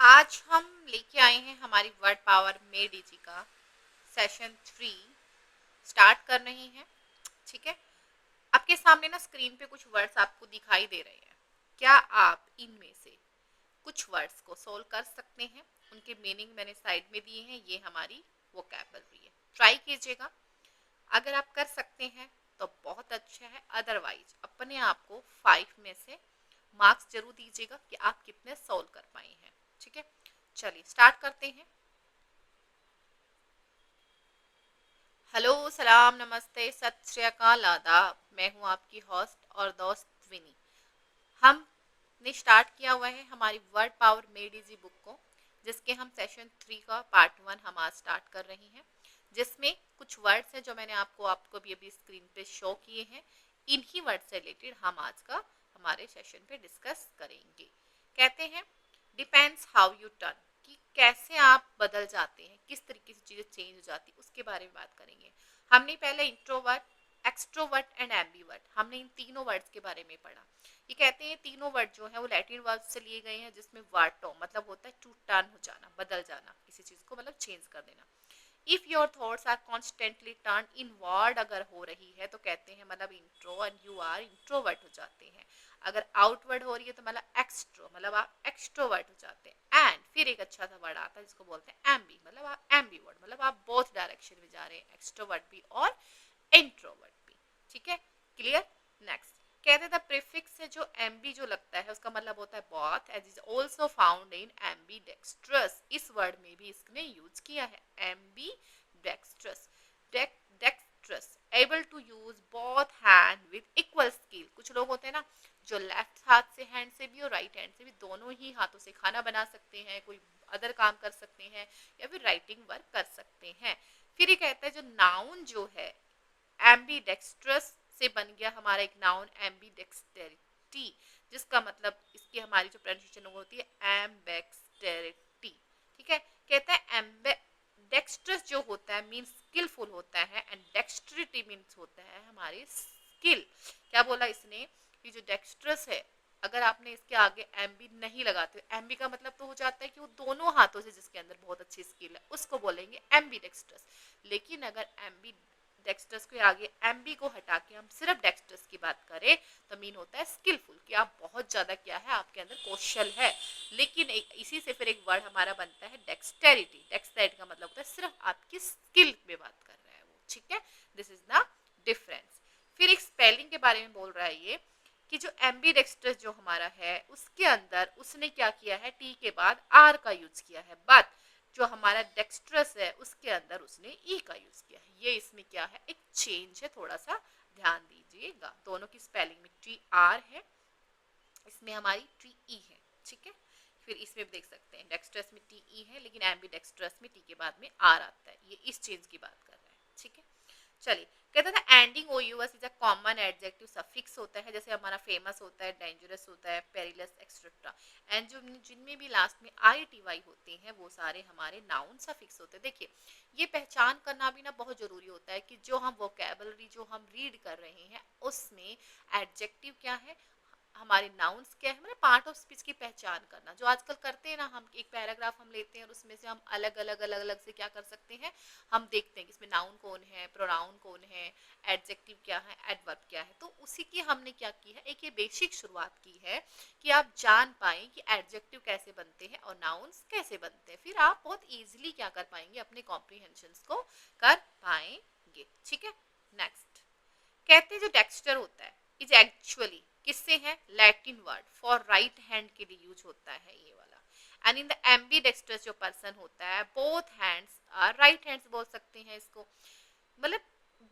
आज हम लेके आए हैं हमारी वर्ड पावर मेड इजी का सेशन 3 स्टार्ट कर रहे हैं। ठीक है, आपके सामने ना स्क्रीन पे कुछ वर्ड्स आपको दिखाई दे रहे हैं। क्या आप इनमें से कुछ वर्ड्स को सोल्व कर सकते हैं? उनके मीनिंग मैंने साइड में दिए हैं, ये हमारी वोकैबुलरी है। ट्राई कीजिएगा, अगर आप कर सकते हैं तो बहुत अच्छा है, अदरवाइज अपने आप को 5 में से मार्क्स जरूर दीजिएगा कि आप कितने सोल्व कर पाए हैं। ठीक है, चलिए स्टार्ट करते हैं। हेलो, सलाम, नमस्ते, सत श्री अकाल, आदाब। मैं हूं आपकी होस्ट और दोस्त विनी। हमने स्टार्ट किया हुआ है हमारी word power made easy book को, जिसके हम सेशन 3 का पार्ट 1 हम आज स्टार्ट कर रहे हैं, जिसमें कुछ वर्ड्स हैं जो मैंने आपको भी अभी स्क्रीन पे शो किए हैं। इन्हीं वर्ड से रिलेटेड हम आज का हमारे सेशन पे डिस्कस करेंगे। कहते हैं डिपेंड्स हाउ यू टर्न, कि कैसे आप बदल जाते हैं, किस तरीके से चीजें चेंज हो जाती है, उसके बारे में बात करेंगे। हमने पहले इंट्रोवर्ट, एक्सट्रोवर्ट एंड एम्बीवर्ट, हमने इन तीनों वर्ड्स के बारे में पढ़ा। ये कहते हैं तीनों वर्ड जो है वो लैटिन वर्ड से लिए गए हैं, जिसमें वार्टो मतलब होता है टू टर्न हो जाना, बदल जाना, किसी चीज को मतलब चेंज कर देना। If your thoughts are constantly turn inward अगर हो रही है तो कहते हैं मतलब intro, and you are introvert हो जाते हैं। अगर आउटवर्ड हो रही है तो मतलब एक्सट्रो, मतलब आप एक्सट्रोवर्ट हो जाते हैं। एंड फिर एक अच्छा सा वर्ड आता है जिसको बोलते हैं एम्बी, मतलब आप एम्बीवर्ड, मतलब आप बोथ डायरेक्शन में जा रहे हैं, एक्सट्रोवर्ट भी और इंट्रोवर्ट भी। ठीक है, क्लियर। नेक्स्ट कहते हैं द प्रीफिक्स है जो एम्बी जो लगता है उसका मतलब होता है both, as is also found in ambidextrous. इस वर्ड में भी इसने यूज किया है ambidextrous. Dextrous able to use both hand with equal skill. कुछ लोग होते हैं ना जो लेफ्ट हाथ से हैंड से भी और राइट हैंड से भी, दोनों ही हाथों से खाना बना सकते हैं, कोई अदर काम कर सकते हैं या फिर राइटिंग वर्क कर सकते हैं। फिर ये कहता है जो नाउन जो है एम्बीडेक्स्ट्रस से बन गया हमारा एक नाउन एम्बीडेक्सटेरिटी, जिसका मतलब इसकी हमारी जो प्रोनाउंसिएशन होती है एम्बेक्सटेरिटी। ठीक है, कहता है एम्बेडेक्स्ट्रस जो होता है मीन स्किलफुल होता है, एंड डेक्स्ट्रिटी मीन्स होता है हमारी स्किल। क्या बोला इसने कि जो डेक्स्ट्रस है, अगर आपने इसके आगे एम्बी नहीं लगाते, एम्बी का मतलब तो हो जाता है कि वो दोनों हाथों से जिसके अंदर बहुत अच्छी स्किल है उसको बोलेंगे एम्बी डेक्स्ट्रस। लेकिन अगर एम्बी डेक्स्टर्स के आगे एम्बी को हटा के हम सिर्फ डेक्स्टर्स की बात करें तो मीन होता है स्किलफुल, कि आप बहुत ज्यादा क्या है आपके अंदर कौशल है। लेकिन इसी से फिर एक वर्ड हमारा बनता है डेक्सटेरिटी। डेक्सटेरिटी का मतलब होता है सिर्फ आपकी स्किल में बात कर रहा है वो। ठीक है, दिस इज द डिफरेंस। फिर एक स्पेलिंग के बारे में बोल रहा है ये, कि जो एम्बी डेक्स्टर्स जो हमारा है उसके अंदर उसने क्या किया है, टी के बाद आर का यूज किया है, बट जो हमारा डेक्स्ट्रस है उसके अंदर उसने ई का यूज किया है। ये इसमें क्या है, एक चेंज है, थोड़ा सा ध्यान दीजिएगा। दोनों की स्पेलिंग में टी आर है, इसमें हमारी टी ई है। ठीक है, फिर इसमें भी देख सकते हैं डेक्स्ट्रस में टी ई है लेकिन एम्बी डेक्स्ट्रस में टी के बाद में आर आता है। ये इस चेंज की बात कर रहा है। ठीक है, चलिए कहते हैं ending O U S is a common adjective suffix होता है, जैसे हमारा फेमस होता है, डेंजरस होता है, पेरिलस एक्सेट्रा। एंड जो जिनमें भी लास्ट में आई टी वाई होते हैं वो सारे हमारे नाउन सफिक्स होते हैं। देखिए ये पहचान करना भी ना बहुत जरूरी होता है कि जो हम वोकैबुलरी जो हम रीड कर रहे हैं उसमें एडजेक्टिव क्या है, हमारे नाउन्स क्या है, हमारे पार्ट ऑफ स्पीच की पहचान करना। जो आजकल करते हैं ना, हम एक पैराग्राफ हम लेते हैं और उसमें से हम अलग अलग से क्या कर सकते हैं, हम देखते हैं कि इसमें नाउन कौन है, प्रोनाउन कौन है, एडजेक्टिव क्या है, एडवर्ब क्या है। तो उसी की हमने क्या की है, एक ये बेसिक शुरुआत की है कि आप जान पाए कि एडजेक्टिव कैसे बनते हैं और नाउन्स कैसे बनते हैं। फिर आप बहुत ईजिली क्या कर पाएंगे, अपने कॉम्प्रीहेंशन को कर पाएंगे। ठीक है, नेक्स्ट कहते हैं जो डेक्स्टर होता है इज एक्चुअली किससे है, Latin word for right hand के लिए यूज होता है ये वाला। And in the ambidexters जो पर्सन होता है both hands are right hands बोल सकते हैं इसको, मतलब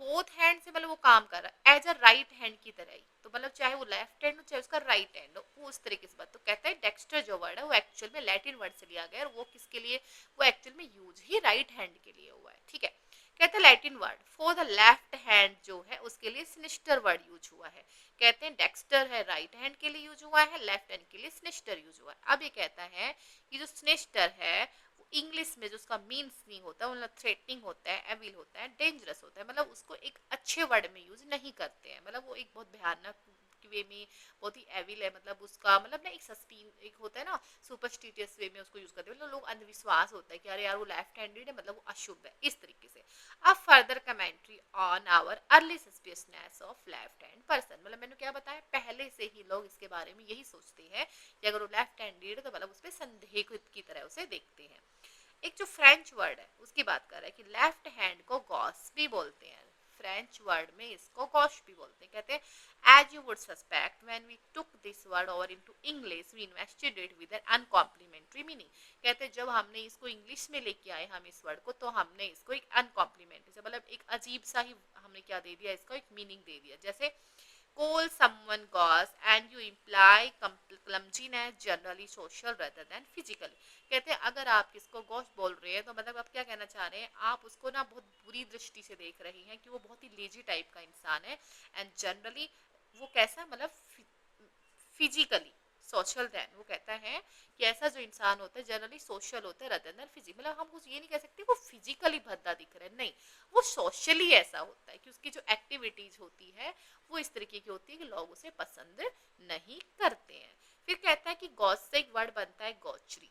बोथ हैंड से मतलब वो काम कर रहा है एज अ राइट हैंड की तरह ही। तो मतलब चाहे वो लेफ्ट हैंड हो चाहे उसका राइट हैंड हो, वो उस तरीके से बात। तो कहता है डेक्स्टर जो वर्ड है वो एक्चुअल में लैटिन वर्ड से लिया गया है, और वो किसके लिए, वो एक्चुअल में यूज ही राइट हैंड के लिए हुआ है। ठीक है, कहते हैं Latin word for the left hand जो है उसके लिए सिनिस्टर वर्ड यूज हुआ है। कहते हैं डेक्स्टर है राइट हैंड के लिए यूज हुआ है, लेफ्ट हैंड के लिए सिनिस्टर यूज हुआ है। अब ये कहता है कि जो सिनिस्टर है इंग्लिश में जो उसका मीन्स नहीं होता, मतलब थ्रेटनिंग होता है, एविल होता है, डेंजरस होता है, मतलब उसको एक अच्छे वर्ड में यूज नहीं करते हैं, मतलब वो एक बहुत भयानक मजाकी वे में, बहुत ही एविल है, मतलब उसका मतलब ना एक सस्पिन एक होता है ना, सुपरस्टिटियस वे में उसको यूज करते हैं, मतलब लोग अंधविश्वास होता है कि अरे यार वो लेफ्ट हैंडेड है मतलब वो अशुभ है, इस तरीके से। अब further commentary on our early suspiciousness of left hand person, मतलब मैंने क्या बताया, पहले से ही लोग इसके बारे में यही सोचते हैं कि अगर वो लेफ्ट हैंडेड है तो मतलब उस पर संदेह की तरह उसे देखते हैं। एक जो फ्रेंच वर्ड है उसकी बात कर रहा है कि लेफ्ट हैंड को गॉस भी बोलते हैं, फ्रेंच वर्ड में इसको गॉश भी बोलते हैं। कहते हैं as you would suspect when we took this word over into English we investigate with an uncomplimentary meaning. कहते हैं जब हमने इसको इंग्लिश में लेके आए हम इस वर्ड को, तो हमने इसको एक अनकॉम्प्लीमेंट्री से मतलब एक अजीब सा ही हमने क्या दे दिया, इसको एक मीनिंग दे दिया। जैसे call someone gauche and you imply clumsiness generally social rather than physically। कहते हैं अगर आप किसको गॉश बोल रहे हैं तो मतलब आप क्या कहना चाह रहे हैं, आप उसको ना बहुत बुरी दृष्टि से देख रही हैं कि वो बहुत ही लेजी टाइप का इंसान है, एंड जनरली वो कैसा मतलब फिजिकली सोशल देन, वो कहता है कि ऐसा जो इंसान होता है जनरली सोशल होता है रदर देन फिजिकल, मतलब हम कुछ ये नहीं कह सकते वो फिजिकली भद्दा दिख रहा है, नहीं, वो सोशली ऐसा होता है कि उसकी जो एक्टिविटीज होती है वो इस तरीके की होती है कि लोग उसे पसंद नहीं करते हैं। फिर कहता है कि गॉस से एक वर्ड बनता है गॉचरी,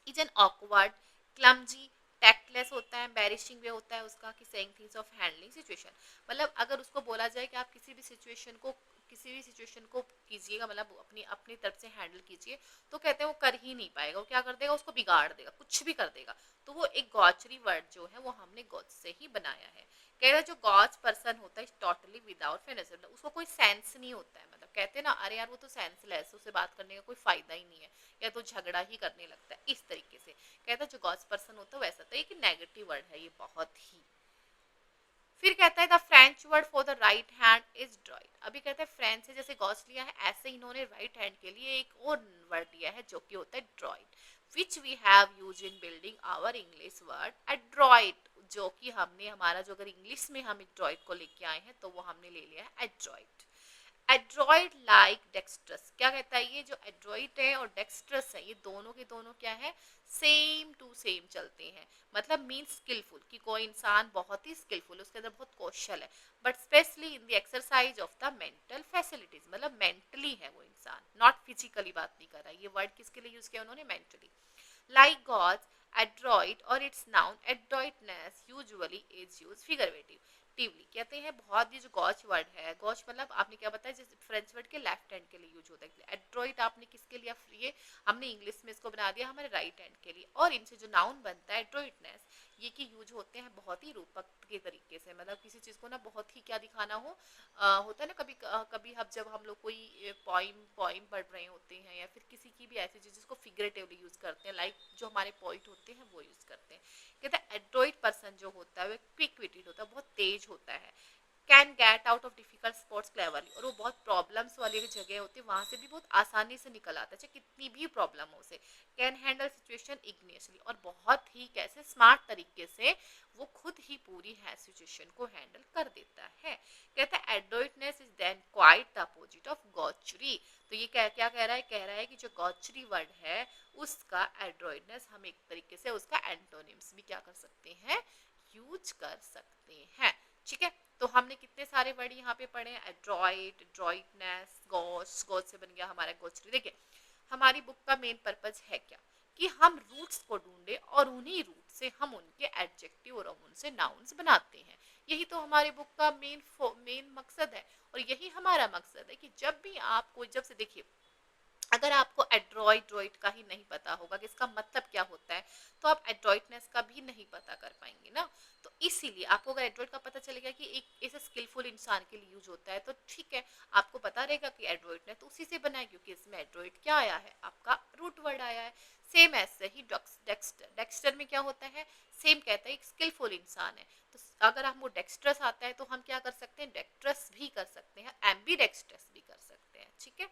इज एन ऑकवर्ड क्लमजी टैक्टलेस होता है, एम्बैरेसिंग वे होता है उसका कि saying things of handling situation, मतलब अगर उसको बोला जाए कि आप किसी भी सिचुएशन को कीजिएगा, मतलब अपनी अपनी तरफ से हैंडल कीजिए, तो कहते हैं वो कर ही नहीं पाएगा, वो क्या कर देगा, उसको बिगाड़ देगा, कुछ भी कर देगा। तो वो एक गॉचरी वर्ड जो है वो हमने गॉच से ही बनाया है। कह रहा जो गॉच पर्सन होता है टोटली विदाउट फेनेसिव, उसको कोई सेंस नहीं होता है, मतलब कहते हैं ना अरे यार वो तो सेंसलेस, उसे बात करने का कोई फायदा ही नहीं है, या तो झगड़ा ही करने लगता है, इस तरीके से कहता है जो गॉच पर्सन होता है वैसा। तो एक नेगेटिव वर्ड है ये बहुत ही। फिर कहता है the French word for the right hand is droid. अभी कहता है फ्रेंच से जैसे गॉस लिया है, ऐसे इन्होंने राइट हैंड के लिए एक और वर्ड लिया है जो कि होता है droid, which we have use in building our English word adroit, जो कि हमने हमारा जो अगर इंग्लिश में हम एड्रॉइड को लेके आए हैं तो वो हमने ले लिया है एड्रॉइड। एड्रॉइड लाइक डेक्स्ट्रस, क्या कहता है ये जो एड्रॉइड है और डेक्स्ट्रस है ये दोनों के दोनों क्या है, सेम टू सेम चलते हैं, मतलब मीन स्किलफुल कि कोई इंसान बहुत ही स्किलफुल, उसके अंदर बहुत कौशल है, but specially in the exercise of the mental facilities, मतलब मेंटली है वो इंसान, नॉट फिजिकली बात नहीं कर रहा है। ये वर्ड किसके लिए यूज किया उन्होंने, मेंटली। लाइक गॉड्स एड्रॉइड और its noun adroitness usually is use figuratively, कहते हैं बहुत ये जो गॉच वर्ड है, गॉच मतलब आपने क्या बताया जैसे फ्रेंच वर्ड के लेफ्ट हैंड के लिए यूज होता है, एड्रॉइड आपने किसके लिए, ये हमने इंग्लिश में इसको बना दिया हमारे राइट हैंड के लिए, और इनसे जो नाउन बनता है एड्रॉइडनेस, ये कि यूज होते हैं बहुत ही रूपक के तरीके से, मतलब किसी चीज को ना बहुत ही क्या दिखाना हो, होता है ना कभी कभी हम जब हम लोग कोई पोइम पोइम पढ़ रहे होते हैं या फिर किसी की भी ऐसी चीज जिसको फिगरेटिवली यूज करते हैं, लाइक जो हमारे पोइट होते हैं वो यूज करते हैं। कहते हैं एड्रॉइड पर्सन जो होता है वो क्विक विटेड होता है, बहुत तेज होता है, can get out of difficult spots cleverly, और वो बहुत प्रॉब्लम्स वाली जगह होती है वहां से भी बहुत आसानी से निकल आता है, चाहे कितनी भी प्रॉब्लम हो उसे, कैन हैंडल सिचुएशन इग्नियसली, और बहुत ही कैसे स्मार्ट तरीके से वो खुद ही पूरी है सिचुएशन को हैंडल कर देता है। कहता है adroitness is then quite the opposite of gaucherie, तो ये क्या कह रहा है, कह रहा है कि जो गॉचरी वर्ड है उसका एड्रॉइडनेस हम एक तरीके से उसका एंटोनिम्स भी क्या कर सकते हैं, यूज कर सकते हैं। ठीक है, तो हमने कितने सारे वर्ड यहाँ पे पढ़े हैं, एड्रॉइड, एड्रॉइडनेस, गॉस, गॉस से बन गया हमारा गॉचरी। देखिए हमारी बुक का मेन पर्पज है क्या, कि हम रूट्स को ढूंढे और उन्हीं रूट से हम उनके एडजेक्टिव और उनसे नाउन्स बनाते हैं, यही तो हमारे बुक का मेन मकसद है, और यही हमारा मकसद है कि जब भी आपको, जब से देखिए अगर आपको एड्रॉइड का ही नहीं पता होगा कि इसका मतलब क्या होता है, तो आप एड्रॉइडनेस का भी नहीं पता कर पाएंगे ना। तो इसीलिए आपको अगर एड्रॉइड का पता चलेगा कि एक ऐसे स्किलफुल इंसान के लिए यूज होता है तो ठीक है, आपको पता रहेगा कि एड्रॉइडनेस तो उसी से बना है, क्योंकि इसमें एड्रॉइड क्या आया है, आपका रूट वर्ड आया है। सेम ऐसे ही डेक्स्टर, डेक्स्टर में क्या होता है, सेम कहता है एक स्किलफुल इंसान है, तो अगर हमको डेक्स्ट्रस आता है तो हम क्या कर सकते हैं, डेक्ट्रस भी कर सकते हैं, एम्बी डेक्स्ट्रस भी कर सकते हैं। ठीक है,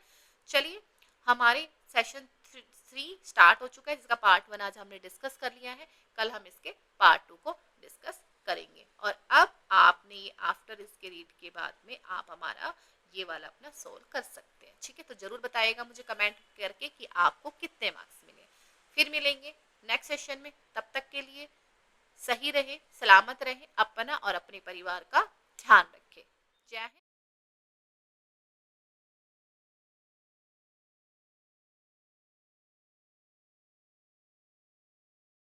चलिए हमारे सेशन 3 स्टार्ट हो चुका है, जिसका पार्ट 1 आज हमने डिस्कस कर लिया है, कल हम इसके पार्ट 2 को डिस्कस करेंगे। और अब आपने ये आफ्टर इसके रीड के बाद में आप हमारा ये वाला अपना सोल्व कर सकते हैं। ठीक है, तो जरूर बताइएगा मुझे कमेंट करके कि आपको कितने मार्क्स मिले। फिर मिलेंगे नेक्स्ट सेशन में, तब तक के लिए सही रहे, सलामत रहे, अपना और अपने परिवार का ध्यान रखें। जय हिंद।